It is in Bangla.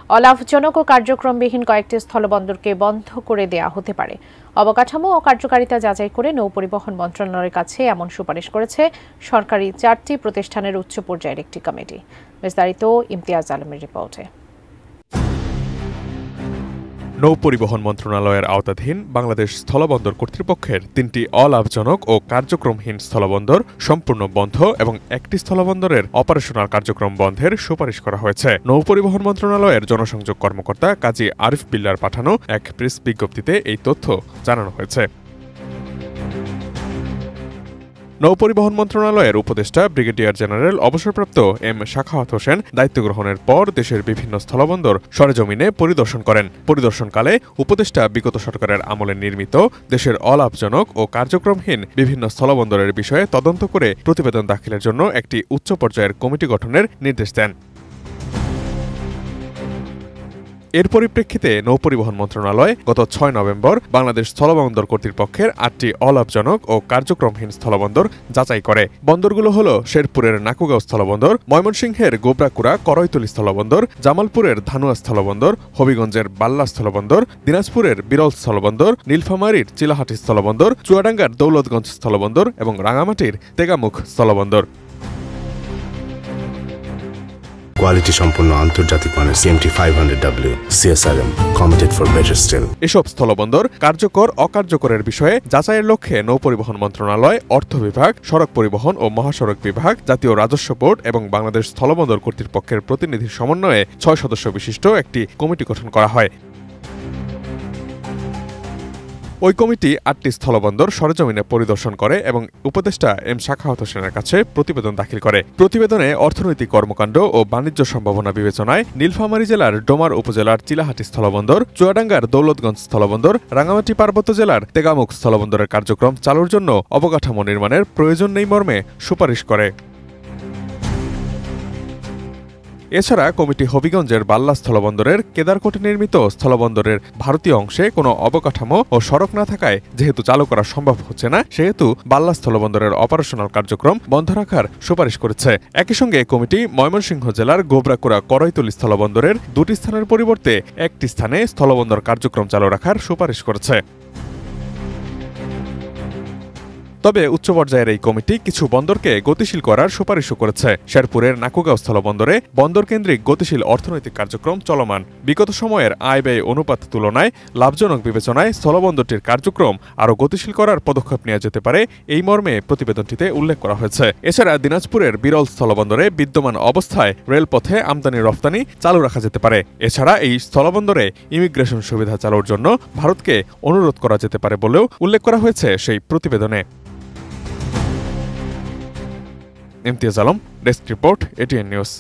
অলাভজনক ও কার্যক্রমবিহীন কয়েকটি স্থলবন্দরকে বন্ধ করে দেয়া হতে পারে। অবকাঠামো ও কার্যকারিতা যাচাই করে নৌপরিবহন মন্ত্রণালয়ের কাছে এমন সুপারিশ করেছে সরকারি 4টি প্রতিষ্ঠানের উচ্চ পর্যায়ের একটি কমিটি। বিস্তারিত ইমতিয়াজ আলমের রিপোর্টে। নৌপরিবহন মন্ত্রণালয়ের আওতাধীন বাংলাদেশ স্থলবন্দর কর্তৃপক্ষের 3টি অলাভজনক ও কার্যক্রমহীন স্থলবন্দর সম্পূর্ণ বন্ধ এবং একটি স্থলবন্দরের অপারেশনাল কার্যক্রম বন্ধের সুপারিশ করা হয়েছে। নৌপরিবহন মন্ত্রণালয়ের জনসংযোগ কর্মকর্তা কাজী আরিফ বিল্লার পাঠানো এক প্রেস বিজ্ঞপ্তিতে এই তথ্য জানানো হয়েছে। নৌপরিবহন মন্ত্রণালয়ের উপদেষ্টা ব্রিগেডিয়ার জেনারেল অবসরপ্রাপ্ত এম সাখাওয়াত হোসেন দায়িত্ব গ্রহণের পর দেশের বিভিন্ন স্থলবন্দর সরেজমিনে পরিদর্শন করেন। পরিদর্শনকালে উপদেষ্টা বিগত সরকারের আমলে নির্মিত দেশের অলাভজনক ও কার্যক্রমহীন বিভিন্ন স্থলবন্দরের বিষয়ে তদন্ত করে প্রতিবেদন দাখিলের জন্য একটি উচ্চ পর্যায়ের কমিটি গঠনের নির্দেশ দেন। এর পরিপ্রেক্ষিতে নৌপরিবহন মন্ত্রণালয় গত 6 নভেম্বর বাংলাদেশ স্থলবন্দর কর্তৃপক্ষের 8টি অলাভজনক ও কার্যক্রমহীন স্থলবন্দর যাচাই করে। বন্দরগুলো হল শেরপুরের নাকুগাঁও স্থলবন্দর, ময়মনসিংহের গোবরাকুড়া করইতলী স্থলবন্দর, জামালপুরের ধানুয়া স্থলবন্দর, হবিগঞ্জের বাল্লা স্থলবন্দর, দিনাজপুরের বিরল স্থলবন্দর, নীলফামারীর চিলাহাটি স্থলবন্দর, চুয়াডাঙ্গার দৌলতগঞ্জ স্থলবন্দর এবং রাঙামাটির তেগামুখ স্থলবন্দর। কোয়ালিটি সম্পন্ন আন্তর্জাতিক মানের CMT 500W CSRM committed for better still. এসব স্থলবন্দর কার্যকর অকার্যকরের বিষয়ে যাচাইয়ের লক্ষ্যে নৌপরিবহন মন্ত্রণালয়, অর্থ বিভাগ, সড়ক পরিবহন ও মহাসড়ক বিভাগ, জাতীয় রাজস্ব বোর্ড এবং বাংলাদেশ স্থলবন্দর কর্তৃপক্ষের প্রতিনিধির সমন্বয়ে 6 সদস্য বিশিষ্ট একটি কমিটি গঠন করা হয়। ওই কমিটি 8টি স্থলবন্দর সরেজমিনে পরিদর্শন করে এবং উপদেষ্টা এম সাখাওয়াত হোসেনের কাছে প্রতিবেদন দাখিল করে। প্রতিবেদনে অর্থনৈতিক কর্মকাণ্ড ও বাণিজ্য সম্ভাবনা বিবেচনায় নীলফামারী জেলার ডোমার উপজেলার চিলাহাটি স্থলবন্দর, চুয়াডাঙ্গার দৌলতগঞ্জ স্থলবন্দর, রাঙামাটি পার্বত্য জেলার তেগামুখ স্থলবন্দরের কার্যক্রম চালুর জন্য অবকাঠামো নির্মাণের প্রয়োজন নেই মর্মে সুপারিশ করে। এছাড়া কমিটি হবিগঞ্জের বাল্লা স্থলবন্দরের কেদারকোটে নির্মিত স্থলবন্দরের ভারতীয় অংশে কোনো অবকাঠামো ও সড়ক না থাকায় যেহেতু চালু করা সম্ভব হচ্ছে না, সেহেতু বাল্লা স্থলবন্দরের অপারেশনাল কার্যক্রম বন্ধ রাখার সুপারিশ করেছে। একই সঙ্গে কমিটি ময়মনসিংহ জেলার গোবরাকুড়া করইতলী স্থলবন্দরের 2টি স্থানের পরিবর্তে একটি স্থানে স্থলবন্দর কার্যক্রম চালু রাখার সুপারিশ করেছে। তবে উচ্চ পর্যায়ের এই কমিটি কিছু বন্দরকে গতিশীল করার সুপারিশও করেছে। শেরপুরের নাকুগাঁও স্থলবন্দরে বন্দর কেন্দ্রিক গতিশীল অর্থনৈতিক কার্যক্রম চলমান। বিগত সময়ের আয় ব্যয় অনুপাত তুলনায় লাভজনক বিবেচনায় স্থলবন্দরটির কার্যক্রম আরও গতিশীল করার পদক্ষেপ নেওয়া যেতে পারে, এই মর্মে প্রতিবেদনটিতে উল্লেখ করা হয়েছে। এছাড়া দিনাজপুরের বিরল স্থলবন্দরে বিদ্যমান অবস্থায় রেলপথে আমদানি রফতানি চালু রাখা যেতে পারে। এছাড়া এই স্থলবন্দরে ইমিগ্রেশন সুবিধা চালুর জন্য ভারতকে অনুরোধ করা যেতে পারে বলেও উল্লেখ করা হয়েছে সেই প্রতিবেদনে। Imtiaz Alam, desk report, ATN news.